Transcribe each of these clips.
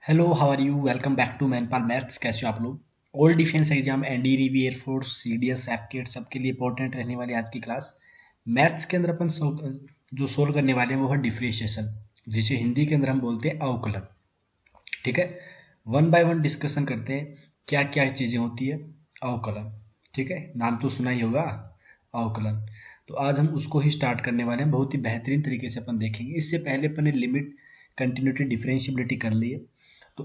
Hello, how are you? Welcome back to Manpal maths. कैसे हो आप लोग? All defence exam, NDRF, air force, CDS, AFCAT सबके लिए इंपॉर्टेंट रहने वाली आज की क्लास। मैथ्स के अंदर अपन जो सोल्व करने वाले हैं वो है डिफरेंशिएशन, जिसे हिंदी के अंदर हम बोलते हैं अवकलन। ठीक है, वन बाय वन डिस्कशन करते हैं क्या क्या चीज़ें होती है अवकलन। ठीक है, नाम तो सुना ही होगा अवकलन। तो आज हम उसको ही स्टार्ट करने वाले हैं, बहुत ही बेहतरीन तरीके से अपन देखेंगे। इससे पहले अपन ने लिमिट, कंटिन्यूटी, डिफरेंशिएबिलिटी कर ली है। तो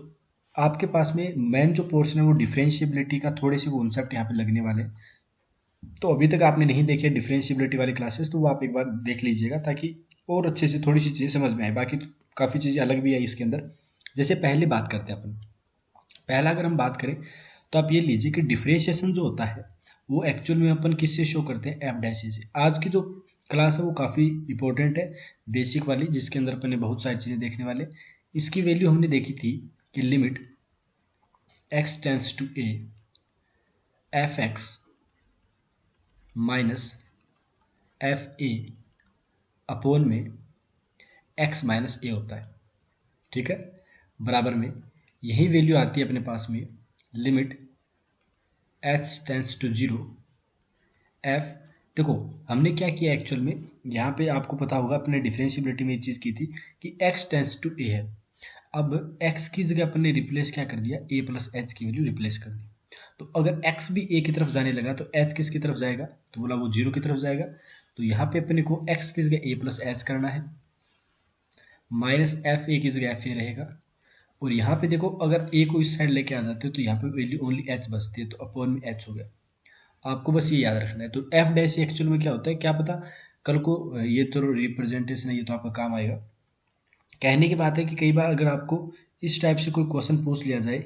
आपके पास में मेन जो पोर्शन है वो डिफरेंशिएबिलिटी का, थोड़े से कॉन्सेप्ट यहाँ पे लगने वाले हैं। तो अभी तक आपने नहीं देखे डिफरेंशिएबिलिटी वाली क्लासेस, तो वो आप एक बार देख लीजिएगा ताकि और अच्छे से थोड़ी सी चीज़ें समझ में आए। बाकी तो काफ़ी चीज़ें अलग भी है इसके अंदर। जैसे पहले बात करते हैं अपन, पहला अगर हम बात करें तो आप ये लीजिए कि डिफरेंशिएशन जो होता है वो एक्चुअल में अपन किससे शो करते हैं? एफ डैश से। आज की जो क्लास है वो काफ़ी इंपॉर्टेंट है, बेसिक वाली, जिसके अंदर अपन ने बहुत सारी चीज़ें देखने वाले। इसकी वैल्यू हमने देखी थी कि limit x tends to a f x minus f a upon में एक्स माइनस ए होता है। ठीक है, बराबर में यही वैल्यू आती है अपने पास में limit h tends to zero f. देखो हमने क्या किया एक्चुअल में, यहाँ पे आपको पता होगा अपने डिफरेंशिएबिलिटी में ये चीज़ की थी कि x टेंस टू ए है। अब x की जगह अपन ने रिप्लेस क्या कर दिया? a प्लस एच की वैल्यू रिप्लेस कर दी। तो अगर x भी a की तरफ जाने लगा तो h किसकी तरफ जाएगा? तो बोला वो जीरो की तरफ जाएगा। तो यहाँ पे अपने को x की जगह a प्लस एच करना है, माइनस एफ ए की जगह एफ ए रहेगा। और यहाँ पे देखो अगर a को इस साइड लेके आ जाते हो तो यहाँ पे वैल्यू ओनली h बचती है, तो अपॉन में h हो गया। आपको बस ये याद रखना है। तो एफ डैश एक्चुअल में क्या होता है, क्या पता कल को ये तो रिप्रेजेंटेशन है, ये तो आपका काम आएगा। कहने की बात है कि कई बार अगर आपको इस टाइप से कोई क्वेश्चन पूछ लिया जाए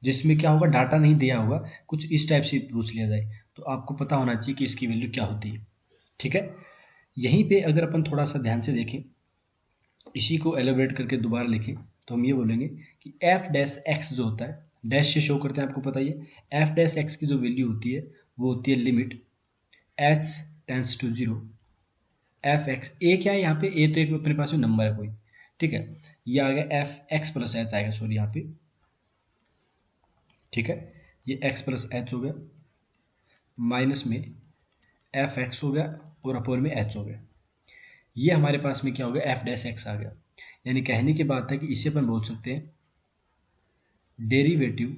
जिसमें क्या होगा, डाटा नहीं दिया होगा, कुछ इस टाइप से पूछ लिया जाए, तो आपको पता होना चाहिए कि इसकी वैल्यू क्या होती है। ठीक है, यहीं पे अगर अपन थोड़ा सा ध्यान से देखें, इसी को एलोब्रेट करके दोबारा लिखें, तो हम ये बोलेंगे कि एफ डैश एक्स जो होता है, डैश से शो करते हैं, आपको पता ही है। एफ डैश एक्स की जो वैल्यू होती है वो होती है limit h tends to zero f x. A क्या है यहाँ पे? ए तो एक अपने पास में नंबर है कोई। ठीक है, ये आ गया एफ एक्स प्लस एच आएगा, सॉरी यहाँ पे। ठीक है, ये एक्स प्लस एच हो गया, माइनस में एफ एक्स हो गया और अपोर में एच हो गया। ये हमारे पास में क्या हो गया? एफ डैश एक्स आ गया। यानी कहने की बात है कि इसे अपन बोल सकते हैं derivative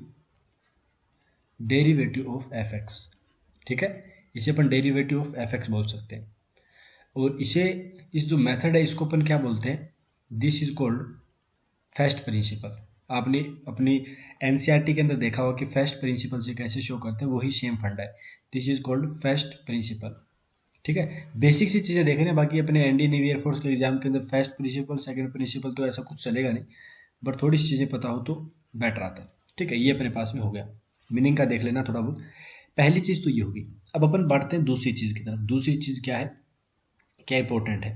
derivative of F x. ठीक है, इसे अपन डेरिवेटिव ऑफ एफ एक्स बोल सकते हैं। और इसे, इस जो मेथड है इसको अपन क्या बोलते हैं? This is called first principle. आपने अपनी एनसीईआरटी के अंदर देखा होगा कि फर्स्ट प्रिंसिपल से कैसे शो करते हैं, वही सेम फंडा है। This is called first principle. ठीक है, बेसिक सी चीज़ें देख रहे हैं। बाकी अपने एनडी नेवी एयरफोर्स के एग्जाम के अंदर फर्स्ट प्रिंसिपल, सेकंड प्रिंसिपल तो ऐसा कुछ चलेगा नहीं, बट थोड़ी सी चीज़ें पता हो तो बेटर आता है। ठीक है, ये अपने पास में हो गया। मीनिंग का देख लेना थोड़ा बहुत। पहली चीज़ तो ये होगी। अब अपन बढ़ते हैं दूसरी चीज़ की तरफ। दूसरी चीज़ क्या है, क्या इंपॉर्टेंट है?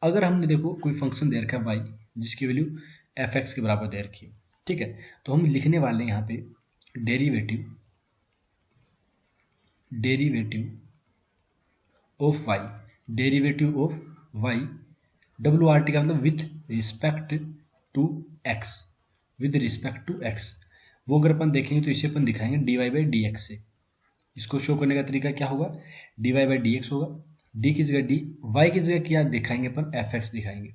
अगर हमने देखो कोई फंक्शन दे रखा है वाई, जिसकी वैल्यू एफ एक्स के बराबर दे रखी है। ठीक है, तो हम लिखने वाले हैं यहाँ पे derivative derivative of y. Derivative of y, डब्ल्यू आर टी का मतलब with respect to x. With respect to x, वो अगर अपन देखेंगे तो इसे अपन दिखाएंगे d y by d x से। इसको शो करने का तरीका क्या होगा? D y by d x होगा। डी की जगह डी, वाई की जगह क्या दिखाएंगे अपन? एफ एक्स दिखाएंगे।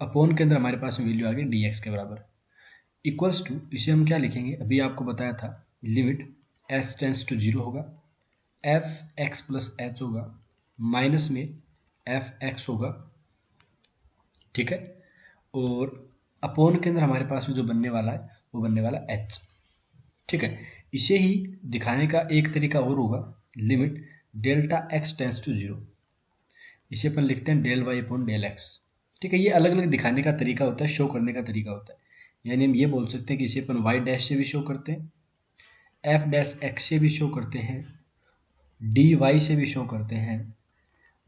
अपोन के अंदर हमारे पास वैल्यू आ गई डी एक्स के बराबर। इक्वल्स टू, इसे हम क्या लिखेंगे? अभी आपको बताया था limit s tends to zero होगा, एफ एक्स प्लस एच होगा, माइनस में एफ एक्स होगा। ठीक है, और अपोन के अंदर हमारे पास में जो बनने वाला है वो बनने वाला एच। ठीक है, इसे ही दिखाने का एक तरीका और होगा, limit delta x tends to zero. इसे अपन लिखते हैं del y upon del x. ठीक है, ये अलग अलग दिखाने का तरीका होता है, शो करने का तरीका होता है। यानी हम ये बोल सकते हैं कि इसे अपन वाई डैश से भी शो करते हैं, एफ डैश एक्स से भी शो करते हैं, डी वाई से भी शो करते हैं,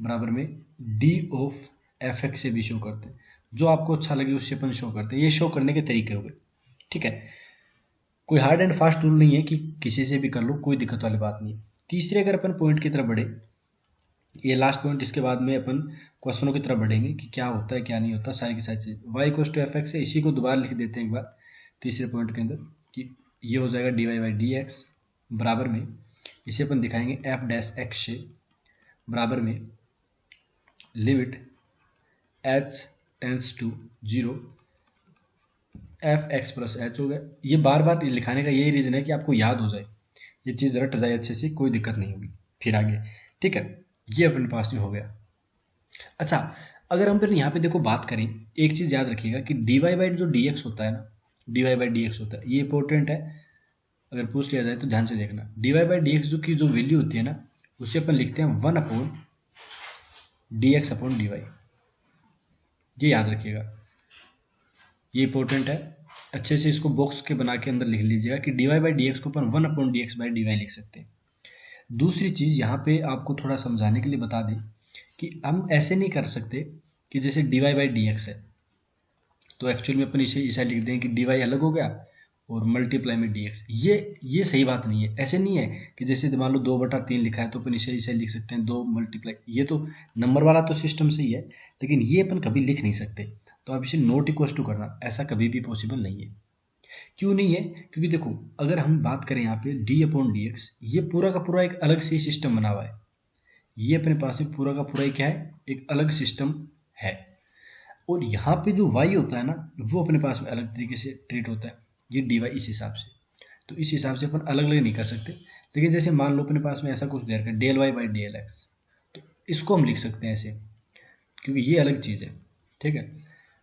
बराबर में डी ऑफ एफ एक्स से भी शो करते हैं। जो आपको अच्छा लगे उससे अपन शो करते हैं। ये शो करने के तरीके हो गए। ठीक है, कोई हार्ड एंड फास्ट रूल नहीं है कि किसी से भी कर लो, कोई दिक्कत वाली बात नहीं है। तीसरे अगर अपन पॉइंट की तरफ बढ़े, ये लास्ट पॉइंट, इसके बाद में अपन क्वेश्चनों की तरफ बढ़ेंगे कि क्या होता है क्या नहीं होता, सारी की सारी चीज। Y equals to f x है, इसी को दोबारा लिख देते हैं एक बार। तीसरे पॉइंट के अंदर कि ये हो जाएगा dy बाई डी एक्स बराबर में, इसे अपन दिखाएंगे एफ डैश एक्स से बराबर में limit h tends to 0 f x plus h हो गया। ये बार बार लिखाने का यही रीज़न है कि आपको याद हो जाए, ये चीज़ रट जाए अच्छे से, कोई दिक्कत नहीं होगी फिर आगे। ठीक है, ये अपने पास में हो गया। अच्छा, अगर हम फिर यहाँ पे देखो बात करें, एक चीज़ याद रखिएगा कि डी वाई बाई जो डी एक्स होता है ना, d y by d x होता है, ये इंपॉर्टेंट है, अगर पूछ लिया जाए तो ध्यान से देखना। D y by d x की जो वैल्यू होती है ना, उसे अपन लिखते हैं 1 upon d x upon d y. ये याद रखिएगा, ये इंपॉर्टेंट है, अच्छे से इसको बॉक्स के बना के अंदर लिख लीजिएगा कि d y by d x को अपन 1 upon d x by d y लिख सकते हैं। दूसरी चीज़ यहाँ पे आपको थोड़ा समझाने के लिए बता दें कि हम ऐसे नहीं कर सकते कि जैसे d y by d x है तो एक्चुअल में अपन इसे ऐसा लिख दें कि डी वाई अलग हो गया और मल्टीप्लाई में डी एक्स। ये सही बात नहीं है। ऐसे नहीं है कि जैसे मान लो 2/3 लिखा है तो अपन इसे लिख सकते हैं 2 मल्टीप्लाई, ये तो नंबर वाला तो सिस्टम सही है, लेकिन ये अपन कभी लिख नहीं सकते। तो आप इसे नॉट इक्वल टू करना, ऐसा कभी भी पॉसिबल नहीं है। क्यों नहीं है? क्योंकि देखो, अगर हम बात करें यहाँ पे डी अपॉन डी एक्स, ये पूरा का पूरा एक अलग से सिस्टम बना हुआ है। ये अपने पास में पूरा का पूरा क्या है, एक अलग सिस्टम है। और यहाँ पे जो y होता है ना, वो अपने पास में अलग तरीके से ट्रीट होता है, ये dy इस हिसाब से। तो इस हिसाब से अपन अलग अलग नहीं कर सकते। लेकिन जैसे मान लो अपने पास में ऐसा कुछ दे रखा है del y by del x, तो इसको हम लिख सकते हैं ऐसे, क्योंकि ये अलग चीज़ है। ठीक है,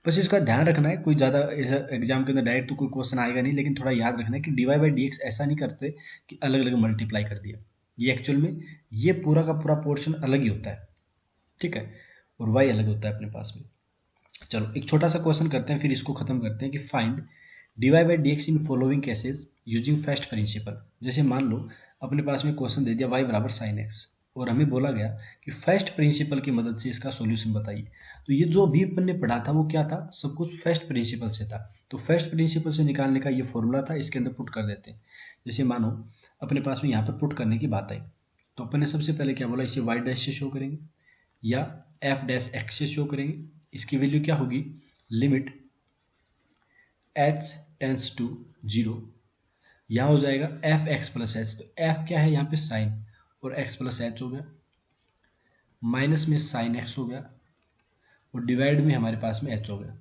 बस इसका ध्यान रखना है, कोई ज़्यादा ऐसा एग्जाम के अंदर डायरेक्ट तो कोई क्वेश्चन आएगा नहीं, लेकिन थोड़ा याद रखना है कि d y by d x ऐसा नहीं करते कि अलग अलग मल्टीप्लाई कर दिया। ये एक्चुअल में ये पूरा का पूरा पोर्शन अलग ही होता है। ठीक है, और y अलग होता है अपने पास में। चलो एक छोटा सा क्वेश्चन करते हैं, फिर इसको खत्म करते हैं कि find d y by d x in following cases using first principle. जैसे मान लो अपने पास में क्वेश्चन दे दिया y बराबर साइन एक्स, और हमें बोला गया कि फर्स्ट प्रिंसिपल की मदद से इसका सॉल्यूशन बताइए। तो ये जो अभी अपन ने पढ़ा था वो क्या था, सब कुछ फर्स्ट प्रिंसिपल से था। तो फर्स्ट प्रिंसिपल से निकालने का ये फॉर्मूला था, इसके अंदर पुट कर देते हैं। जैसे मानो अपने पास में यहाँ पर पुट करने की बात आई, तो अपन ने सबसे पहले क्या बोला, इसे वाई डैश से शो करेंगे या एफ डैश एक्स से शो करेंगे। इसकी वैल्यू क्या होगी, लिमिट एच टेंस टू 0, यहाँ हो जाएगा एफ एक्स प्लस एच। तो एफ क्या है यहाँ पे साइन, और एक्स प्लस एच हो गया, माइनस में साइन एक्स हो गया, और डिवाइड में हमारे पास में एच हो गया।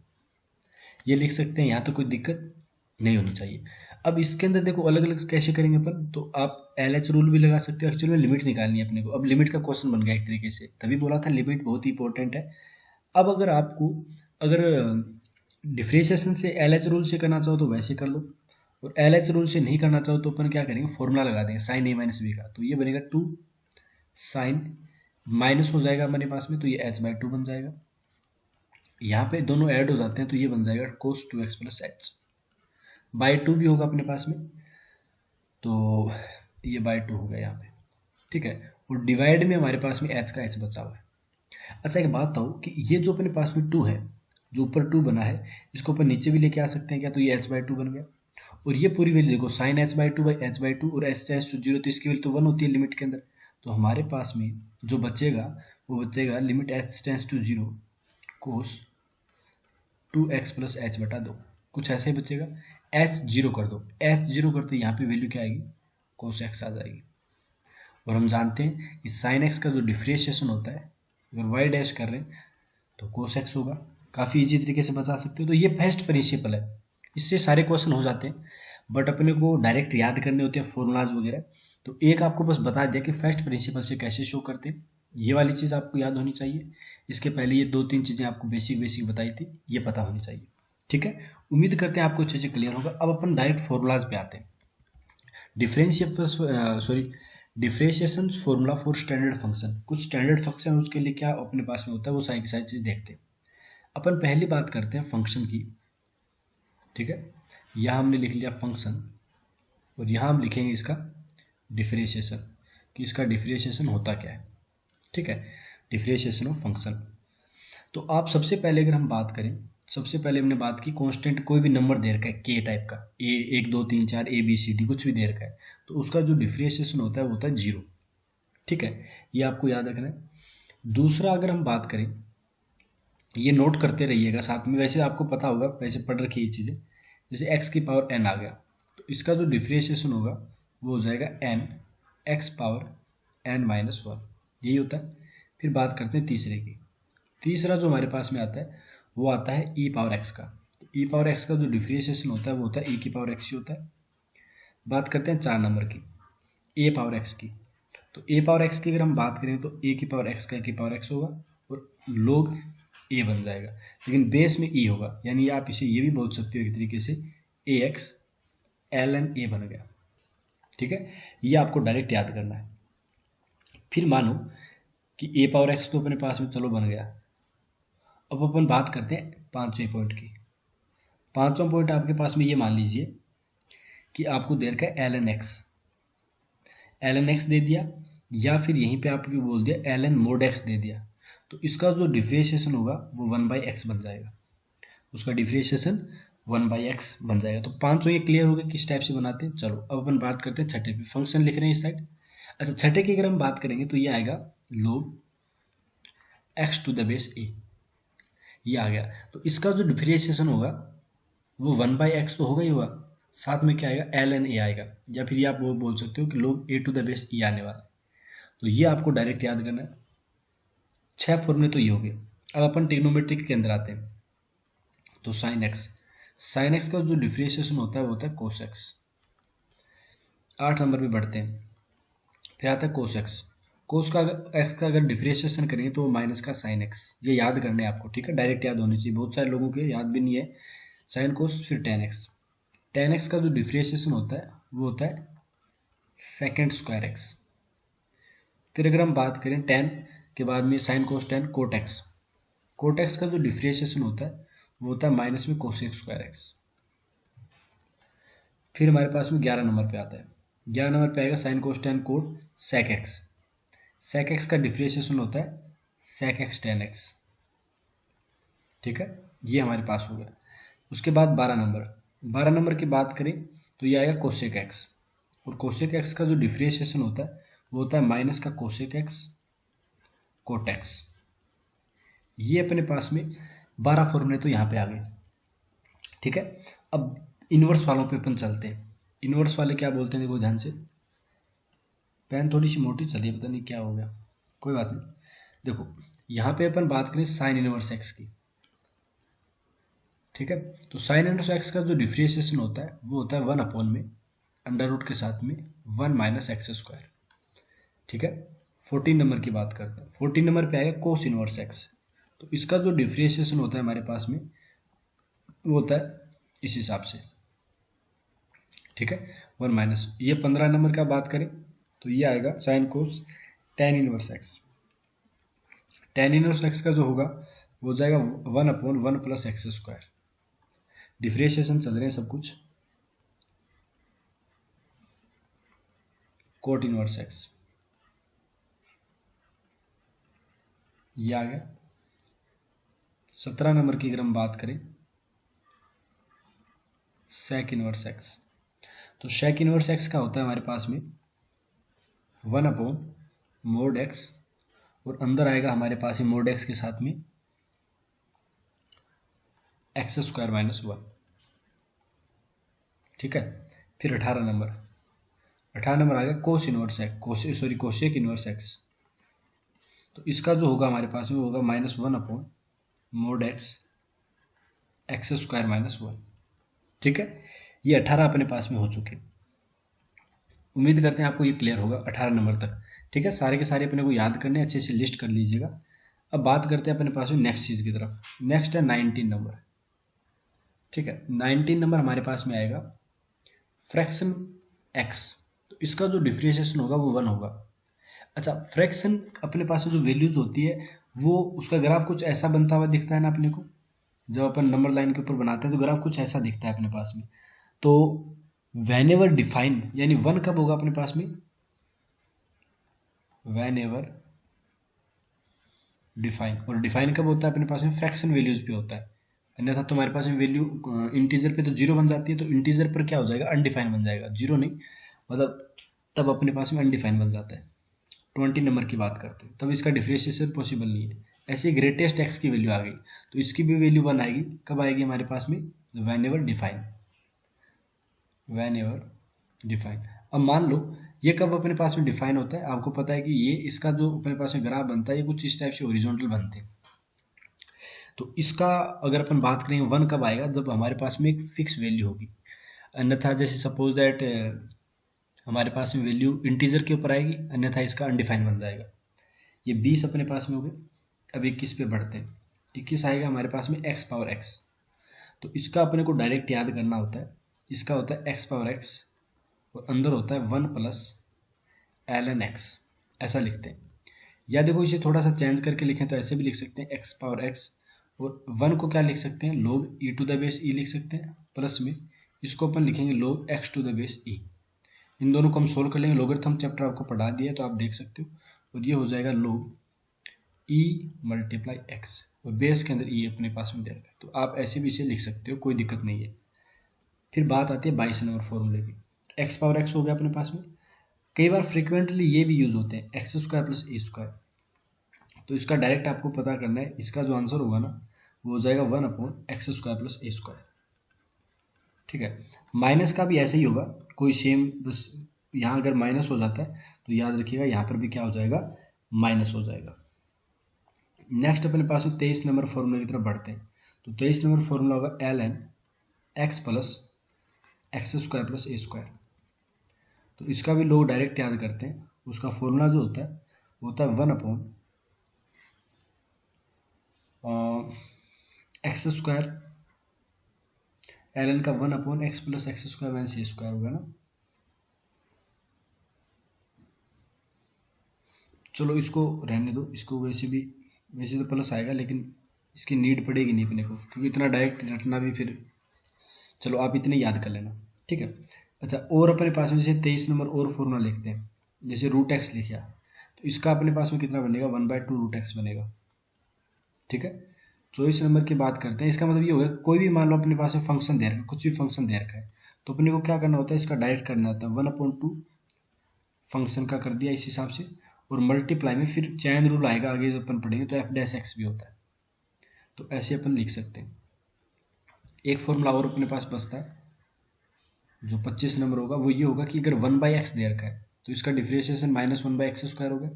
ये लिख सकते हैं, यहाँ तो कोई दिक्कत नहीं होनी चाहिए। अब इसके अंदर देखो अलग अलग कैसे करेंगे अपन, तो आप एल एच रूल भी लगा सकते हो। एक्चुअली में लिमिट निकालनी है अपने को, अब लिमिट का क्वेश्चन बन गया एक तरीके से, तभी बोला था लिमिट बहुत ही इंपॉर्टेंट है। अब अगर आपको अगर डिफ्रेंशिएशन से एल एच रूल से करना चाहो तो वैसे कर लो, और एल एच रूल से नहीं करना चाहो तो अपन क्या करेंगे, फॉर्मूला लगा देंगे साइन ए माइनस बी का। तो ये बनेगा 2 साइन, माइनस हो जाएगा हमारे पास में, तो ये एच बाई 2 बन जाएगा। यहाँ पे दोनों ऐड हो जाते हैं तो ये बन जाएगा कोस 2x प्लस एच, बाई 2 भी होगा अपने पास में, तो ये बाई 2 हो गया यहाँ पे। ठीक है, और डिवाइड में हमारे पास में एच का एच बचा हुआ है। अच्छा एक बात बताओ कि ये जो अपने पास में 2 है, जो ऊपर 2 बना है, इसको अपन नीचे भी लेके आ सकते हैं क्या, तो ये एच बाई 2 बन गया। और ये पूरी वैल्यू देखो sine h by 2 by h by 2, और एच टेंस टू 0, तो इसकी वैल्यू तो 1 होती है लिमिट के अंदर। तो हमारे पास में जो बचेगा वो बचेगा limit h tends to 0 cos 2x plus h बटा 2, कुछ ऐसे ही बचेगा। एच जीरो कर दो, एच जीरो करते यहाँ पे वैल्यू क्या आएगी, कोस एक्स आ जाएगी। और हम जानते हैं कि साइन एक्स का जो डिफ्रेंशिएशन होता है, अगर वाई डैश कर रहे हैं तो कोस एक्स होगा। काफ़ी इजी तरीके से बता सकते हो। तो ये फर्स्ट प्रिंसिपल है, इससे सारे क्वेश्चन हो जाते हैं, बट अपने को डायरेक्ट याद करने होते हैं फॉर्मूलाज वगैरह। तो एक आपको बस बता दिया कि फर्स्ट प्रिंसिपल से कैसे शो करते हैं, ये वाली चीज़ आपको याद होनी चाहिए। इसके पहले ये 2-3 चीज़ें आपको बेसिक बताई थी, ये पता होनी चाहिए। ठीक है, उम्मीद करते हैं आपको अच्छे से क्लियर होगा। अब अपन डायरेक्ट फॉर्मूलाज पे आते हैं। Differentiation formula for standard function, कुछ स्टैंडर्ड फंक्शन उसके लिए क्या अपने पास में होता है, वो सारी की सारी चीज़ देखते हैं। अपन पहली बात करते हैं फंक्शन की। ठीक है, यहाँ हमने लिख लिया फंक्शन, और यहाँ हम लिखेंगे इसका डिफ्रेंशिएशन, कि इसका डिफ्रेंशिएशन होता क्या है। ठीक है, डिफ्रेंशिएशन ऑफ फंक्शन। तो आप सबसे पहले अगर हम बात करें, सबसे पहले हमने बात की कांस्टेंट कोई भी नंबर दे रखा है के टाइप का, ए 1 2 3 4 ABCD कुछ भी दे रखा है, तो उसका जो डिफ्रेंशिएशन होता है वो होता है 0। ठीक है, ये आपको याद रखना है। दूसरा अगर हम बात करें, ये नोट करते रहिएगा साथ में, वैसे आपको पता होगा, वैसे पढ़ रखी ये चीज़ें, जैसे x की पावर n आ गया, तो इसका जो डिफ्रेंशिएशन होगा वो हो जाएगा n x पावर n-1, यही होता है। फिर बात करते हैं तीसरे की। तीसरा जो हमारे पास में आता है वो आता है e पावर x का। तो e पावर x का जो डिफ्रेंशिएशन होता है वो होता है e की पावर x ही होता है। बात करते हैं 4 नंबर की, a पावर x की। तो a पावर x की अगर हम बात करें तो a की पावर x का a की पावर x होगा और log a बन जाएगा, लेकिन बेस में e होगा, यानी आप इसे ये भी बोल सकते हो एक तरीके से ax ln a बन गया। ठीक है, ये आपको डायरेक्ट याद करना है। फिर मानो कि a पावर x तो अपने पास में चलो बन गया। अब अपन बात करते हैं पांचवें पॉइंट की। पांचवा पॉइंट आपके पास में ये मान लीजिए कि आपको दे रखा है ln x दे दिया, या फिर यहीं पे आपको बोल दिया ln mod x दे दिया। तो इसका जो डिफ्रेंशिएशन होगा वो 1/x बन जाएगा, उसका डिफ्रेंशिएशन 1/x बन जाएगा। तो पांचों ये क्लियर हो गया किस टाइप से बनाते हैं। चलो अब अपन बात करते हैं छठे पे, फंक्शन लिख रहे हैं इस साइड। अच्छा, छठे की अगर हम बात करेंगे तो ये आएगा log x to the base a, ये आ गया। तो इसका जो डिफ्रेंशिएशन होगा वो 1/x तो होगा ही होगा, साथ में क्या आएगा ln a आएगा, या फिर ये आप वो बोल सकते हो कि log a to the base e आने वाला है। तो ये आपको डायरेक्ट याद करना है। 6 फॉर्मूले तो ये हो गए। अब अपन ट्रिग्नोमेट्री के अंदर आते हैं। तो साइन एक्स का जो डिफ्रेंशिएशन होता है वो होता है कोस एक्स। 8 नंबर पे बढ़ते हैं। फिर आता है कोस एक्स। कोस का अगर एक्स का अगर डिफ्रेंशिएशन करेंगे तो वो माइनस का साइन एक्स, ये याद करने हैं आपको। ठीक है, डायरेक्ट याद होनी चाहिए, बहुत सारे लोगों के याद भी नहीं है। साइन कोस फिर टेन एक्स। टेन एक्स का जो डिफ्रेंशिएशन होता है वो होता है सेकेंड स्क्वायर एक्स। फिर अगर हम बात करें टेन के बाद में sine cos tan cot x. Cot x का जो डिफ्रेंशिएशन होता है वो होता है माइनस में कोसेक स्क्वायर एक्स। फिर हमारे पास में 11 नंबर पे आता है। 11 नंबर पे आएगा sine cos tan cot sec x. Sec x का डिफ्रेंशिएशन होता है सेक एक्स टेन एक्स। ठीक है, ये हमारे पास हो गया। उसके बाद 12 नंबर की बात करें तो ये आएगा कोसेक एक्स, और कोसेक एक्स का जो डिफ्रेंशिएशन होता है वो होता है माइनस का कोसेक एक्स कोट एक्स। ये अपने पास में 12 फॉर्मूले तो यहाँ पे आ गए। ठीक है, अब इनवर्स वालों पे अपन चलते हैं। इनवर्स वाले क्या बोलते हैं देखो ध्यान से। पेन थोड़ी सी मोटी चली है, पता नहीं क्या हो गया, कोई बात नहीं। देखो यहाँ पे अपन बात करें साइन इनवर्स एक्स की। ठीक है, तो साइन इनवर्स एक्स का जो डिफ्रेंशिएशन होता है वो होता है 1 में अंडर रूट के साथ में 1 माइनस एक्स स्क्वायर। ठीक है, 14 नंबर की बात करते हैं। 14 नंबर पे आएगा कोस इनवर्स एक्स। तो इसका जो डिफ्रेंशिएशन होता है हमारे पास में वो होता है इस हिसाब से। ठीक है, 1 माइनस, ये 15 नंबर का बात करें तो ये आएगा sine cos tan inverse x. Tan inverse x का जो होगा वो हो जाएगा 1/1 प्लस एक्स स्क्वायर। डिफ्रेंशिएशन चल रहे हैं सब कुछ। कोट इनवर्स एक्स, ये आ गया। 17 नंबर की अगर हम बात करें सेक इनवर्स एक्स। तो सेक इनवर्स एक्स का होता है हमारे पास में 1/mod एक्स, और अंदर आएगा हमारे पास में mod एक्स के साथ में एक्स स्क्वायर माइनस 1। ठीक है, फिर 18 नंबर आ गया cos inverse x, cosec inverse x. तो इसका जो होगा हमारे पास में होगा -1/mod x x square minus 1। ठीक है, ये 18 अपने पास में हो चुके। उम्मीद करते हैं आपको ये क्लियर होगा 18 नंबर तक। ठीक है, सारे के सारे अपने को याद करने, अच्छे से लिस्ट कर लीजिएगा। अब बात करते हैं अपने पास में नेक्स्ट चीज़ की तरफ। नेक्स्ट है 19 नंबर। ठीक है, 19 नंबर हमारे पास में आएगा फ्रैक्शन एक्स। तो इसका जो डिफ्रेंशिएशन होगा वो 1 होगा। अच्छा, फ्रैक्शन अपने पास में जो वैल्यूज होती है वो उसका ग्राफ कुछ ऐसा बनता हुआ दिखता है ना अपने को। जब अपन नंबर लाइन के ऊपर बनाते हैं तो ग्राफ कुछ ऐसा दिखता है अपने पास में। तो वैन एवर डिफाइन, यानी 1 कब होगा अपने पास में, वैन एवर डिफाइन। और डिफाइन कब होता है अपने पास में, फ्रैक्शन वैल्यूज पे होता है। अन्यथा तो हमारे पास में वैल्यू इंटीजर पे तो 0 बन जाती है, तो इंटीजर पर क्या हो जाएगा, अनडिफाइन बन जाएगा, 0 नहीं, मतलब तब अपने पास में अनडिफाइन बन जाता है। 20 नंबर की बात करते हैं तब इसका डिफ्रेंशिएशन पॉसिबल नहीं है। ऐसे ग्रेटेस्ट एक्स की वैल्यू आ गई तो इसकी भी वैल्यू 1 आएगी। कब आएगी हमारे पास में, van ever define. When ever define. अब मान लो ये कब अपने पास में डिफाइन होता है, आपको पता है कि ये इसका जो अपने पास में ग्राफ बनता है ये कुछ इस टाइप से हॉरिजॉन्टल बनते हैं। तो इसका अगर अपन बात करेंगे वन कब आएगा, जब हमारे पास में एक फिक्स वैल्यू होगी। अन्यथा जैसे सपोज दैट हमारे पास में वैल्यू इंटीजर के ऊपर आएगी, अन्यथा इसका अनडिफाइन बन जाएगा। ये 20 अपने पास में हो गए। अब 21 पे बढ़ते हैं। 21 आएगा हमारे पास में एक्स पावर एक्स। तो इसका अपने को डायरेक्ट याद करना होता है। इसका होता है एक्स पावर एक्स और अंदर होता है 1 प्लस एल एन एक्स, ऐसा लिखते हैं। या देखो इसे थोड़ा सा चेंज करके लिखें तो ऐसे भी लिख सकते हैं एक्स पावर एक्स और 1 को क्या लिख सकते हैं, लोग ई टू द बेस ई लिख सकते हैं। प्लस में इसको अपन लिखेंगे लोग एक्स टू द बेस ई। इन दोनों को हम सोल्व कर लेंगे। लोगरिथम चैप्टर आपको पढ़ा दिया है तो आप देख सकते हो। और ये हो जाएगा लोग ई मल्टीप्लाई एक्स और बेस के अंदर ई अपने पास में दे रखा है, तो आप ऐसे भी इसे लिख सकते हो, कोई दिक्कत नहीं है। फिर बात आती है 22 नंबर फॉर्मूले की। एक्स पावर एक्स हो गया अपने पास में। कई बार फ्रिक्वेंटली ये भी यूज होते हैं, x square plus a square. तो इसका डायरेक्ट आपको पता करना है। इसका जो आंसर होगा ना वो हो जाएगा 1 upon x square plus a square. ठीक है। माइनस का भी ऐसे ही होगा, कोई सेम, बस यहाँ अगर माइनस हो जाता है तो याद रखिएगा यहाँ पर भी क्या हो जाएगा, माइनस हो जाएगा। नेक्स्ट अपने पास में 23 नंबर फॉर्मूले की तरफ बढ़ते हैं। तो 23 नंबर फॉर्मूला होगा l n x plus x square plus a square. तो इसका भी लोग डायरेक्ट याद करते हैं। उसका फॉर्मूला जो होता है वो होता है 1 upon x square, l n का 1 upon x plus x square minus a square होगा ना। चलो इसको रहने दो, इसको वैसे तो प्लस आएगा लेकिन इसकी नीड पड़ेगी नहीं अपने को, क्योंकि इतना डायरेक्ट रटना भी फिर, चलो आप इतने याद कर लेना। ठीक है। अच्छा, और अपने पास में जैसे 23 नंबर और फॉर्मूला लिखते हैं, जैसे रूट एक्स लिखा, तो इसका अपने पास में कितना बनेगा, 1/2 रूट एक्स बनेगा। ठीक है। 24 नंबर की बात करते हैं। इसका मतलब ये होगा कि कोई भी मान लो अपने पास में फंक्शन दे रखा है, कुछ भी फंक्शन दे रखा है, तो अपने को क्या करना होता है, इसका डायरेक्ट करना होता है। 1/2 फंक्शन का कर दिया इस हिसाब से, और मल्टीप्लाई में फिर चैन रूल आएगा, आगे जो अपन पढ़ेंगे तो एफ डैश एक्स भी होता है। तो ऐसे अपन लिख सकते हैं। एक फॉर्मूला और अपने पास बचता है जो 25 नंबर होगा, वो ये होगा कि अगर 1/x दे रखा है तो इसका डिफ्रेंशिएशन -1/x² होगा।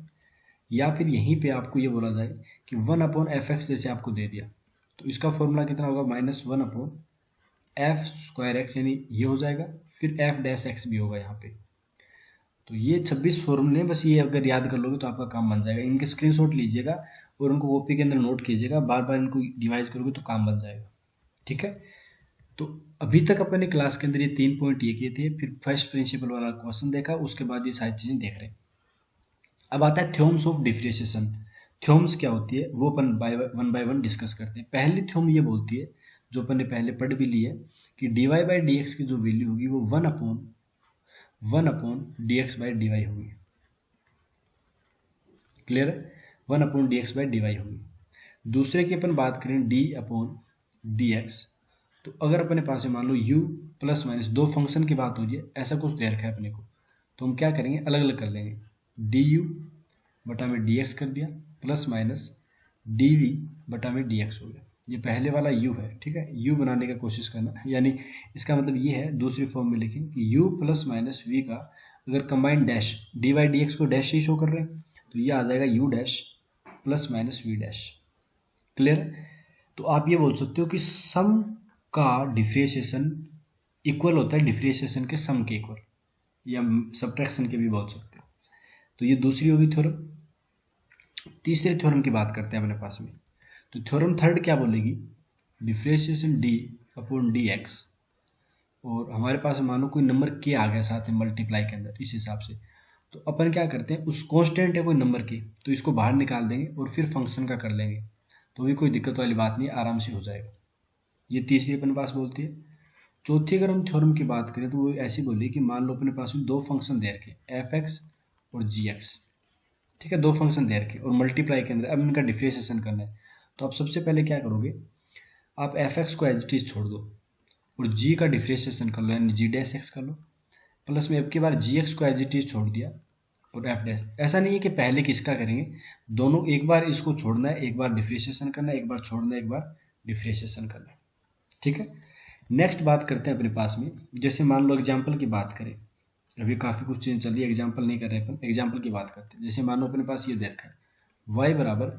या फिर यहीं पे आपको ये बोला जाए कि 1/f(x) जैसे आपको दे दिया, तो इसका फॉर्मूला कितना होगा, -1/f²x, यानी ये हो जाएगा। फिर f'(x) भी होगा यहाँ पे। तो ये 26 फॉर्मूले, बस ये अगर याद कर लोगे तो आपका काम बन जाएगा। इनके स्क्रीनशॉट लीजिएगा और उनको कॉपी के अंदर नोट कीजिएगा, बार बार इनको डिवाइज करोगे तो काम बन जाएगा। ठीक है। तो अभी तक अपने क्लास के अंदर ये 3 पॉइंट ये किए थे, फिर फर्स्ट प्रिंसिपल वाला क्वेश्चन देखा, उसके बाद ये सारी चीज़ें देख रहे हैं। अब आता है थ्योरम्स ऑफ डिफरेंशिएशन। थ्योरम्स क्या होती है वो अपन वन बाय वन डिस्कस करते हैं। पहली थ्योरम ये बोलती है, जो अपन ने पहले पढ़ भी ली है, कि dy/dx की जो वैल्यू होगी वो 1/(dx/dy) होगी। क्लियर है। 1/(dx/dy) होगी। दूसरे की अपन बात करें d/dx, तो अगर अपने पास है मान लो u प्लस माइनस, दो फंक्शन की बात हो रही है, ऐसा कुछ दे रखा है अपने को, तो हम क्या करेंगे, अलग अलग कर लेंगे। du/dx कर दिया, प्लस माइनस dv/dx हो गया। ये पहले वाला u है। ठीक है। u बनाने का कोशिश करना, यानी इसका मतलब ये है, दूसरी फॉर्म में लिखें कि u प्लस माइनस v का अगर कंबाइंड डैश, dy/dx को डैश ही शो कर रहे हैं, तो ये आ जाएगा u dash plus minus v dash. Clear. तो आप ये बोल सकते हो कि सम का डिफ्रेंशिएशन इक्वल होता है डिफ्रेंशिएशन के सम के इक्वल, या सब्ट्रैक्शन के भी बोल सकते हो। तो ये दूसरी होगी थ्योरम। तीसरे थ्योरम की बात करते हैं अपने पास में। तो थ्योरम थर्ड क्या बोलेगी, डिफ्रेंशिएशन d/dx, और हमारे पास मानो कोई नंबर k आ गया साथ में मल्टीप्लाई के अंदर, इस हिसाब से, तो अपन क्या करते हैं, उस कांस्टेंट है कोई नंबर k, तो इसको बाहर निकाल देंगे और फिर फंक्शन का कर लेंगे, तो भी कोई दिक्कत वाली बात नहीं, आराम से हो जाएगा। ये तीसरी अपने पास बोलती है। चौथी अगर हम थ्योरम की बात करें तो वो ऐसी बोली कि मान लो अपने पास में दो फंक्शन दे रखे, f(x) और g(x). ठीक है। दो फंक्शन दे रखे और मल्टीप्लाई के अंदर अब इनका डिफ्रेंशिएशन करना है, तो आप सबसे पहले क्या करोगे, आप f(x) को एज इट इज छोड़ दो और g का डिफ्रेंशिएशन कर लो, यानी g'(x) कर लो। प्लस में अब की बार gx को एज इट इज छोड़ दिया और f'। ऐसा नहीं है कि पहले किसका करेंगे, दोनों एक बार इसको छोड़ना है, एक बार डिफ्रेंशिएशन करना है, एक बार छोड़ना है, एक बार डिफ्रेंशिएशन करना है। ठीक है। नेक्स्ट बात करते हैं अपने पास में, जैसे मान लो एग्जाम्पल की बात करें, अभी काफ़ी कुछ चीज़ चल रही है, एग्जाम्पल नहीं कर रहे अपन, एग्जाम्पल की बात करते हैं। जैसे मान लो अपने पास ये दे रखा है y बराबर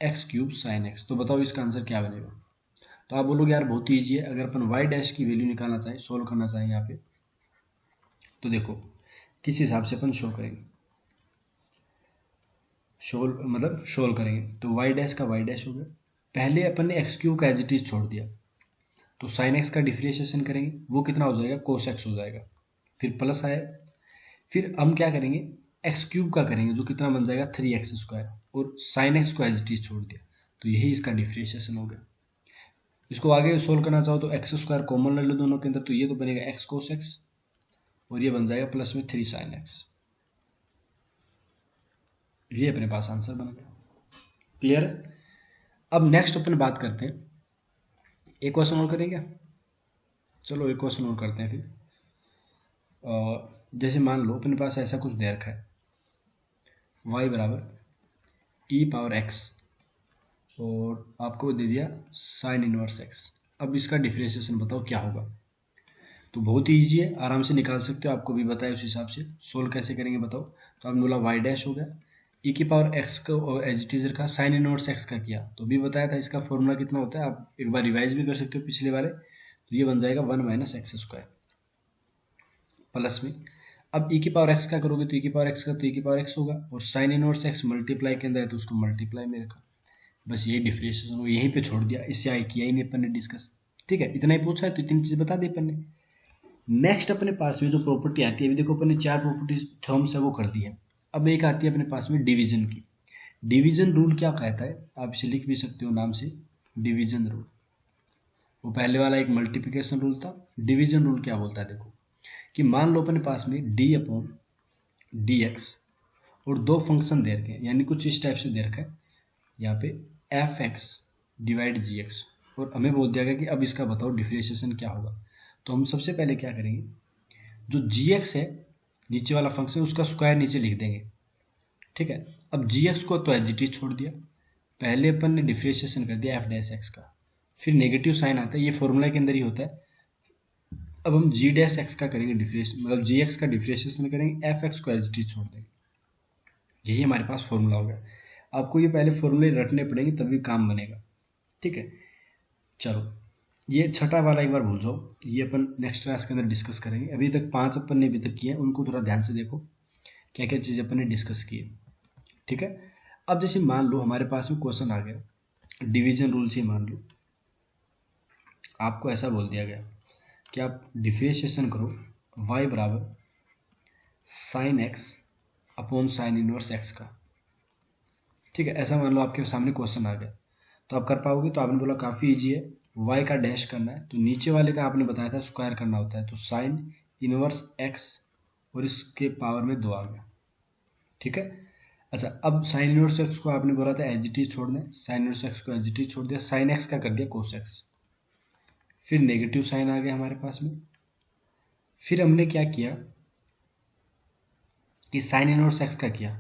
एक्स क्यूब साइन एक्स, तो बताओ इसका आंसर क्या बनेगा। तो आप बोलोगे यार बहुत ही ईजी है, अगर अपन y डैश की वैल्यू निकालना चाहें, सोल्व करना चाहें यहाँ पे, तो देखो किस हिसाब से अपन शो करेंगे, सोल्व करेंगे। तो y डैश का y डैश हो गया, पहले अपन ने एक्स क्यूब का एज इट इज छोड़ दिया, तो साइन एक्स का डिफ्रेंशिएशन करेंगे, वो कितना हो जाएगा, कोस एक्स हो जाएगा, फिर प्लस आए, फिर हम क्या करेंगे, एक्स क्यूब का करेंगे जो कितना बन जाएगा 3x², और साइन एक्स को एज इट इज छोड़ दिया, तो यही इसका डिफ्रेंशिएशन हो गया। इसको आगे सोल्व करना चाहो तो x² कॉमन ले लो दोनों के अंदर, तो ये तो बनेगा एक्स कोस एक्स, और ये बन जाएगा प्लस में 3 साइन एक्स, ये अपने पास आंसर बन गया। क्लियर है। अब नेक्स्ट अपन बात करते हैं, एक क्वेश्चन और करेंगे, चलो एक क्वेश्चन और करते हैं फिर। जैसे मान लो अपने पास ऐसा कुछ दे रखा है, y बराबर e पावर x, और आपको दे दिया साइन इनवर्स x। अब इसका डिफ्रेंशिएशन बताओ क्या होगा। तो बहुत ही ईजी है, आराम से निकाल सकते हो, आपको भी बताया उस हिसाब से। सोल्व कैसे करेंगे बताओ। तो आपने बोला y डैश हो गया, e की पावर x को एज इट इज रखा, साइन इनवर्स x का किया, तो भी बताया था इसका फॉर्मूला कितना होता है, आप एक बार रिवाइज भी कर सकते हो पिछले वाले। तो ये बन जाएगा 1 - x² प्लस में, अब e की पावर x का करोगे तो e की पावर x का तो e की पावर x होगा, और साइन इनवर्स x मल्टीप्लाई के अंदर है तो उसको मल्टीप्लाई में रखा, बस यही डिफ्रेंशिएशन हो, यहीं पे छोड़ दिया, इससे आगे किया ही नहीं अपन ने डिस्कस। ठीक है, इतना ही पूछा है तो इतनी चीज़ बता दी अपन ने। नेक्स्ट अपने पास में जो प्रॉपर्टी आती है, अभी देखो अपन ने 4 प्रॉपर्टी थ्योरम्स है वो कर दी है। अब एक आती है अपने पास में डिवीजन की। डिवीजन रूल क्या कहता है, आप इसे लिख भी सकते हो नाम से, डिवीजन रूल। वो पहले वाला एक मल्टीप्लिकेशन रूल था, डिवीजन रूल क्या बोलता है देखो, कि मान लो अपने पास में d/dx और दो फंक्शन दे रखे हैं, यानी कुछ इस टाइप से दे रखा है यहाँ पे f(x) डिवाइड gx, और हमें बोल दिया गया कि अब इसका बताओ डिफ्रेंशिएशन क्या होगा। तो हम सबसे पहले क्या करेंगे, जो gx है नीचे वाला फंक्शन, उसका स्क्वायर नीचे लिख देंगे। ठीक है, अब gx को तो एज इट इज छोड़ दिया, पहले अपन ने डिफ्रेंशिएशन कर दिया f(x) का, फिर नेगेटिव साइन आता है, ये फॉर्मूला के अंदर ही होता है। अब हम g' का करेंगे gx का डिफ्रेंशिएशन करेंगे, f(x) को एज इट इज छोड़ देंगे, यही हमारे पास फॉर्मूला हो गया। आपको ये पहले फॉर्मूले रटने पड़ेंगे तभी काम बनेगा। ठीक है, चलो ये छठा वाला एक बार भूल जाओ, ये अपन नेक्स्ट क्लास के अंदर डिस्कस करेंगे। अभी तक 5 अपन ने अभी तक किए हैं, उनको थोड़ा ध्यान से देखो क्या क्या चीज़ अपन ने डिस्कस की है। ठीक है, अब जैसे मान लो हमारे पास में क्वेश्चन आ गया, डिवीजन रूल से मान लो आपको ऐसा बोल दिया गया कि आप डिफ्रेंशिएशन करो y बराबर sine x upon sine inverse x का। ठीक है, ऐसा मान लो आपके सामने क्वेश्चन आ गया, तो आप कर पाओगे। तो आपने बोला काफ़ी ईजी है, y का डैश करना है, तो नीचे वाले का आपने बताया था स्क्वायर करना होता है, तो साइन इनवर्स x और इसके पावर में 2 आ गया। ठीक है, अच्छा अब साइन इनवर्स x को आपने बोला था एज इट इज छोड़ना है, साइन इनवर्स x को एज इट इज छोड़ दिया, साइन x का कर दिया कोस x, फिर नेगेटिव साइन आ गया हमारे पास में। फिर हमने क्या किया कि साइन इनवर्स x का किया,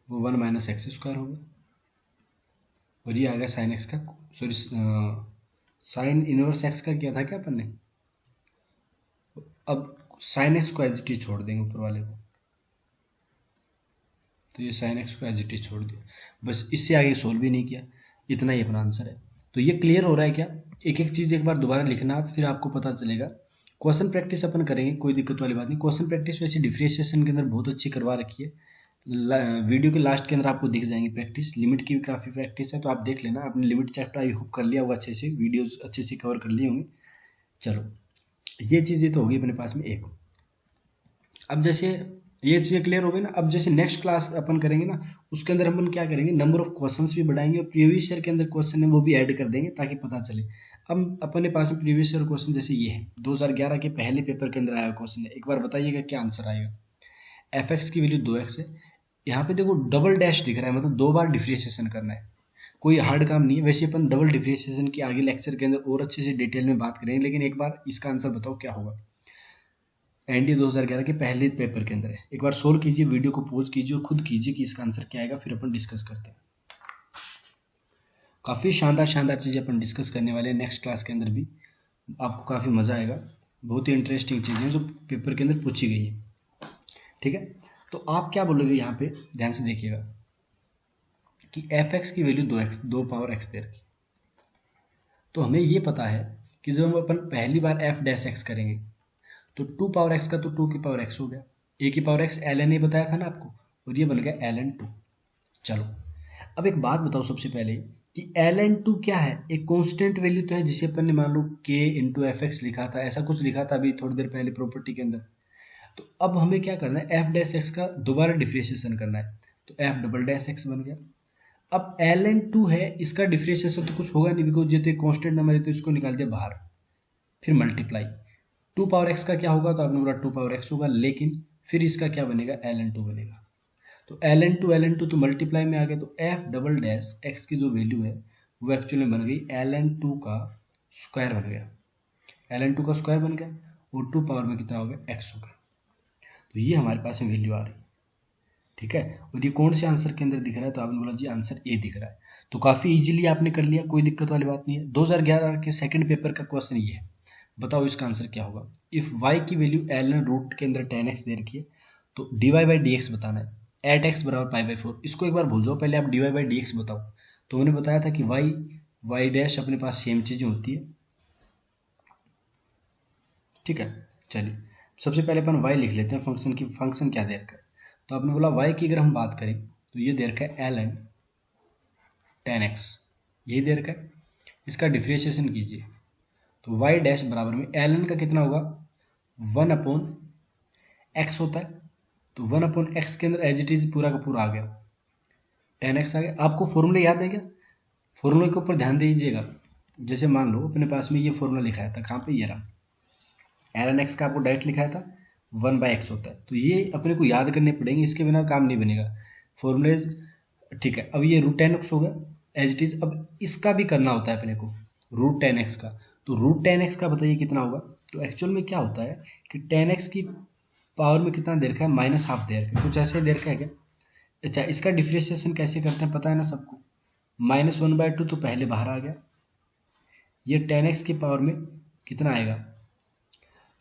वो 1 - x² हो गया, और ये आ गया साइन एक्स का, सॉरी साइन इनवर्स एक्स का किया था क्या अपन ने। अब साइन एक्स को एज इट इज छोड़ देंगे ऊपर वाले को, तो ये साइन एक्स को एज इट इज छोड़ दिया, बस इससे आगे सोल्व भी नहीं किया, इतना ही अपना आंसर है। तो ये क्लियर हो रहा है क्या, एक एक चीज़ एक बार दोबारा लिखना, फिर आपको पता चलेगा। क्वेश्चन प्रैक्टिस अपन करेंगे, कोई दिक्कत वाली बात नहीं। क्वेश्चन प्रैक्टिस वैसे डिफ्रेंशिएशन के अंदर बहुत अच्छी करवा रखी है, वीडियो के लास्ट के अंदर आपको दिख जाएंगी प्रैक्टिस, लिमिट की भी काफ़ी प्रैक्टिस है, तो आप देख लेना। आपने लिमिट चैप्टर आई होप कर लिया होगा अच्छे से, वीडियोस अच्छे से कवर कर लिए होंगे। चलो ये चीज़ें तो होगी अपने पास में एक। अब जैसे ये चीज़ें क्लियर हो गई ना, अब जैसे नेक्स्ट क्लास अपन करेंगे ना, उसके अंदर अपन क्या करेंगे, नंबर ऑफ क्वेश्चंस भी बढ़ाएंगे, और प्रीवियस ईयर के अंदर क्वेश्चन है वो भी ऐड कर देंगे ताकि पता चले। अब अपने पास में प्रीवियस ईयर क्वेश्चन जैसे ये है, 2011 के पहले पेपर के अंदर आया क्वेश्चन है, एक बार बताइएगा क्या आंसर आएगा। f(x) की वैल्यू 2x है, यहाँ पे देखो डबल डैश दिख रहा है, मतलब 2 बार डिफ्रेंशिएशन करना है, कोई हार्ड काम नहीं है। वैसे अपन डबल डिफ्रेंशिएशन की आगे लेक्चर के अंदर और अच्छे से डिटेल में बात करेंगे, लेकिन एक बार इसका आंसर बताओ क्या होगा। एनडीए 2011 के पहले पेपर के अंदर है, एक बार सोल्व कीजिए, वीडियो को पॉज कीजिए और खुद कीजिए कि इसका आंसर क्या आएगा, फिर अपन डिस्कस करते हैं। काफ़ी शानदार शानदार चीज़ें अपन डिस्कस करने वाले हैं नेक्स्ट क्लास के अंदर भी, आपको काफ़ी मज़ा आएगा, बहुत ही इंटरेस्टिंग चीज़ें जो पेपर के अंदर पूछी गई है। ठीक है, तो आप क्या बोलोगे यहाँ पे, ध्यान से देखिएगा कि एफ एक्स की वैल्यू 2x 2 पावर x दे रखी। तो हमें ये पता है कि जब हम अपन पहली बार एफ डैश एक्स करेंगे तो 2 पावर एक्स का तो 2 की पावर एक्स हो गया, ए की power x l n a बताया था ना आपको, और ये बन गया एल एन 2। चलो अब एक बात बताओ सबसे पहले कि एल एन 2 क्या है, एक कांस्टेंट वैल्यू तो है जिसे अपन ने मान लो के इंटू एफ एक्स लिखा था, ऐसा कुछ लिखा था अभी थोड़ी देर पहले प्रॉपर्टी के अंदर। तो अब हमें क्या करना है, एफ डैश एक्स का दोबारा डिफ्रेंशिएशन करना है, तो एफ डबल डैश एक्स बन गया। अब एल एन 2 है, इसका डिफ्रेंशिएशन तो कुछ होगा नहीं बिकॉज ये तो एक कॉन्स्टेंट नंबर है, तो इसको निकाल दिया बाहर, फिर मल्टीप्लाई 2 पावर एक्स का क्या होगा, तो आपने बोला 2 पावर एक्स होगा, लेकिन फिर इसका क्या बनेगा, एल एन 2 बनेगा। तो एल एन टू तो मल्टीप्लाई में आ गया, तो एफ डबल डैश एक्स की जो वैल्यू है वो एक्चुअली बन गई एल एन 2 का स्क्वायर बन गया, एल एन 2 का स्क्वायर बन गया, और 2 पावर में कितना हो गया, एक्स हो गया। तो ये हमारे पास में वैल्यू आ रही है। ठीक है, और ये कौन से आंसर के अंदर दिख रहा है, तो आपने बोला जी आंसर ए दिख रहा है। तो काफ़ी इजीली आपने कर लिया, कोई दिक्कत वाली बात नहीं है। 2011 के सेकंड पेपर का क्वेश्चन ये है, बताओ इसका आंसर क्या होगा। इफ़ वाई की वैल्यू एल एन रूट के अंदर टेन एक्स दे रखी है, तो d y by d x बताना है, एट एक्स बराबर पाई बाई 4। इसको एक बार भूल जाओ, पहले आप d y by d x बताओ। तो मैंने बताया था कि वाई वाई डैश अपने पास सेम चीज़ें होती है। ठीक है, चलिए सबसे पहले अपन वाई लिख लेते हैं, फंक्शन की फंक्शन क्या दे रखा है। तो आपने बोला वाई की अगर हम बात करें तो ये दे रखा है एल एन टेन एक्स, यही दे रखा है। इसका डिफ्रेंशिएशन कीजिए, तो वाई डैश बराबर में एल एन का कितना होगा, 1 अपॉन एक्स होता है, तो 1 अपॉन एक्स के अंदर एज इट इज पूरा का पूरा आ गया, टेन एक्स आ गया। आपको फॉर्मूला याद है क्या, फॉर्मूले के ऊपर ध्यान दीजिएगा। जैसे मान लो अपने पास में ये फॉर्मूला लिखाया था, कहाँ पे, ये रहा, एल एन एक्स का आपको डायरेक्ट लिखाया था 1/x होता है, तो ये अपने को याद करने पड़ेंगे, इसके बिना काम नहीं बनेगा फॉर्मूलेज। ठीक है, अब ये रूट टेन एक्स होगा एज इट इज। अब इसका भी करना होता है अपने को, रूट टेन एक्स का, तो रूट टेन एक्स का बताइए कितना होगा। तो एक्चुअल में क्या होता है कि टेन एक्स की पावर में कितना दे रखा है, माइनस हाफ दे रखा है, कुछ ऐसे दे रखा है क्या। अच्छा, इसका डिफ्रेंशिएशन कैसे करते हैं पता है ना सबको, -1/2 तो पहले बाहर आ गया, ये टेन एक्स की पावर में कितना आएगा,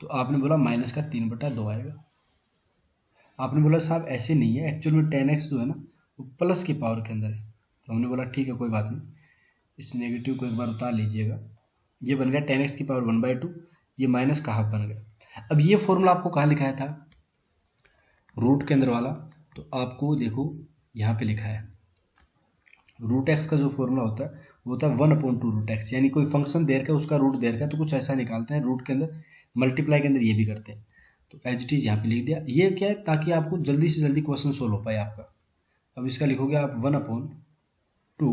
तो आपने बोला -3/2 आएगा। आपने बोला साहब ऐसे नहीं है, एक्चुअल में टेन एक्स जो है ना वो प्लस की पावर के अंदर है, तो हमने बोला ठीक है कोई बात नहीं, इस नेगेटिव को एक बार उतार लीजिएगा। ये बन गया टेन एक्स की पावर 1/2, ये माइनस का हाफ बन गया। अब ये फॉर्मूला आपको कहाँ लिखाया था, रूट के अंदर वाला, तो आपको देखो यहाँ पे लिखा है, रूट एक्स का जो फॉर्मूला होता है वो होता है 1/2 रूट एक्स, यानी कोई फंक्शन दे रखा है उसका रूट दे रखा है, तो कुछ ऐसा निकालते हैं रूट के अंदर, मल्टीप्लाई के अंदर ये भी करते हैं। तो एज इट इज यहाँ पे लिख दिया, ये क्या है ताकि आपको जल्दी से जल्दी क्वेश्चन सोल्व हो पाए आपका। अब इसका लिखोगे आप 1/2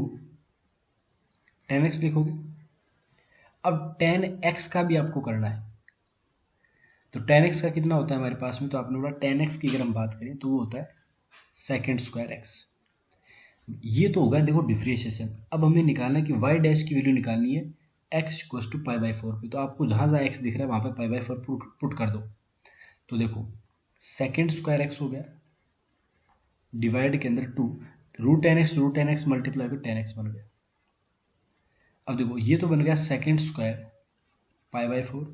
टेन एक्स लिखोगे। अब टेन एक्स का भी आपको करना है, तो टेन एक्स का कितना होता है हमारे पास में, तो आपने बोला टेन एक्स की अगर हम बात करें तो वो होता है सेकेंड स्क्वायर एक्स। ये तो होगा देखो डिफ्रेंशिएशन। अब हमें निकालना है कि वाई डैश की वैल्यू निकालनी है एक्स इक्वल्स टू पाई/4 पे, तो आपको जहाँ जहाँ एक्स दिख रहा है वहाँ पे पाई/4 पुट कर दो। तो देखो सेकेंड स्क्वायर एक्स हो गया, डिवाइड के अंदर 2, रूट टेन एक्स मल्टीप्लाई को टेन एक्स बन गया। अब देखो ये तो बन गया सेकेंड स्क्वायर पाई/4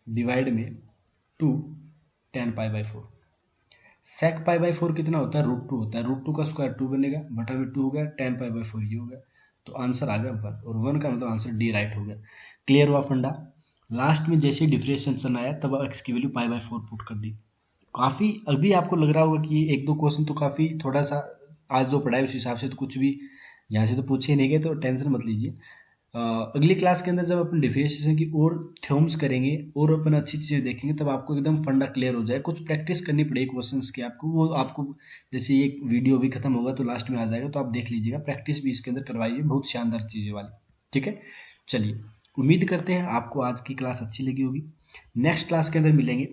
डिवाइड में 2 टेन पाई/4। सेक पाई/4 कितना होता है, √2 होता है, √2 का स्क्वायर 2 बनेगा, बटा में 2 हो गया, टेन पाई/4 ये हो गया, तो आंसर आ गया 1, और 1 का मतलब आंसर डी राइट हो गया। क्लियर हुआ फंडा। लास्ट में जैसे डिफ्रेंशिएशन आया तब एक्स की वैल्यू पाई/4 पुट कर दी। काफ़ी अभी आपको लग रहा होगा कि एक दो क्वेश्चन तो काफ़ी थोड़ा सा आज जो पढ़ाई उस हिसाब से तो कुछ भी यहाँ से तो पूछे नहीं गए, तो टेंशन मत लीजिए। अगली क्लास के अंदर जब अपन डिफरेंशिएशन की और थ्योरम्स करेंगे और अपन अच्छी चीज़ें देखेंगे तब आपको एकदम फंडा क्लियर हो जाए। कुछ प्रैक्टिस करनी पड़ेगी क्वेश्चंस की आपको, वो आपको जैसे ये वीडियो भी खत्म होगा तो लास्ट में आ जाएगा, तो आप देख लीजिएगा, प्रैक्टिस भी इसके अंदर करवाइए, बहुत शानदार चीज़ें वाली। ठीक है, चलिए उम्मीद करते हैं आपको आज की क्लास अच्छी लगी होगी। नेक्स्ट क्लास के अंदर मिलेंगे,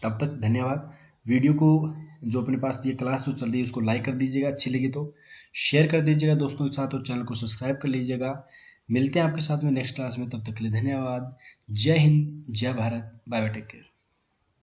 तब तक धन्यवाद। वीडियो को जो अपने पास ये क्लास जो चल रही है उसको लाइक कर दीजिएगा, अच्छी लगी तो शेयर कर दीजिएगा दोस्तों के साथ, और चैनल को सब्सक्राइब कर लीजिएगा। मिलते हैं आपके साथ में नेक्स्ट क्लास में, तब तक के लिए धन्यवाद। जय हिंद, जय Bharat, bye bye, take care.